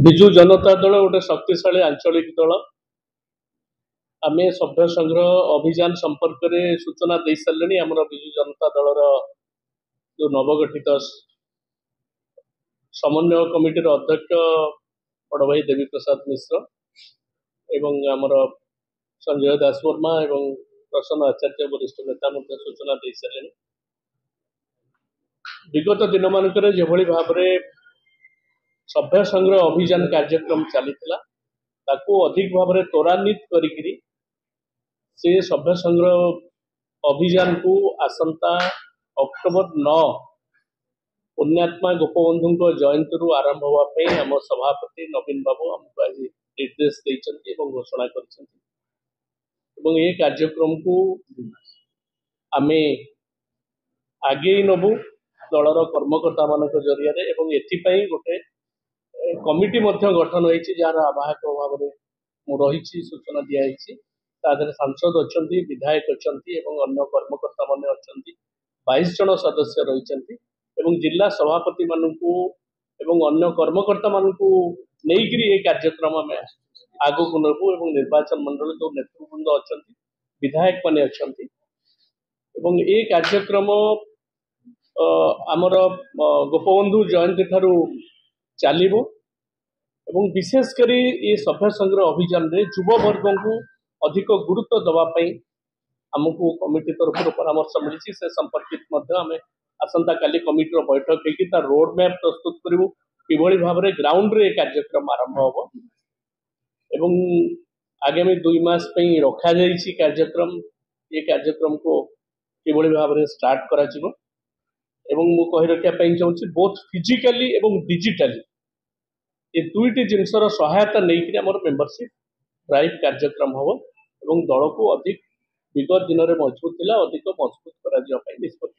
विजु जनता दल गोटे शक्तिशाली आंचलिक दल आमे सभ्य संग्रह अभियान संपर्क में सूचना दे सारे आमर विजु जनता दलर जो नवगठित समन्वय कमिटी अध्यक्ष बड़ भाई देवी प्रसाद मिश्र एवं आमर संजय दास वर्मा एवं प्रसन्न आचार्य वरिष्ठ नेता सूचना दे सारे विगत दिन मानक भाव में सभ्य संग्रह अभियान कार्यक्रम चलीथिला ताकू अधिक भाव में त्वरान्वित करी से सभ्य संग्रह अभियान को आसंता अक्टोबर 9 पुण्यात्मा गोपबंधु जयंती आरंभ होगापी आम सभापति नवीन बाबू आमको आज निर्देश देते घोषणा कर कार्यक्रम को आमे आगे नबू दलर कर्मकर्ता मान जरिया एथिपाई गोटे कमिटी गठन होती जार आवाहक भाव में रही सूचना दिखाई तादर सांसद अच्छा विधायक अच्छा अन्य कर्मकर्ता मान अच्छा 22 जन सदस्य रही जिला सभापति मानू अन्य कर्मकर्ता मानू नहीं कार्यक्रम आम आग को नबू निर्वाचन मंडल जो नेतृवृंद अच्छा विधायक मान अच्छा ये कार्यक्रम आमर गोपबंधु जयंती ठारू चलो एवं विशेषकर ये सभ्य संग्रह अभियान रे युव वर्ग को अधिक गुरुत्व दवाई आमको कमिटी तरफ परामर्श मिली से संपर्कित आम आसंता काली कमिटी बैठक होगी रोड मैप प्रस्तुत करूँ कि भाव में ग्राउंड रे कार्यक्रम आरंभ हम एवं आगामी 2 मास रखा जाइए कार्यक्रम ये कार्यक्रम को कि भाव में स्टार्ट करा एवं मु कहि रखिया चाहूँगी बोथ फिजिकली एवं डिजिटली ये दुईटी जिनसर सहायता नहीं आम मेंबरशिप ड्राइव कार्यक्रम हम एवं दल को अधिक विगत दिन में मजबूत अधिक मजबूत कर निष्पत्ति।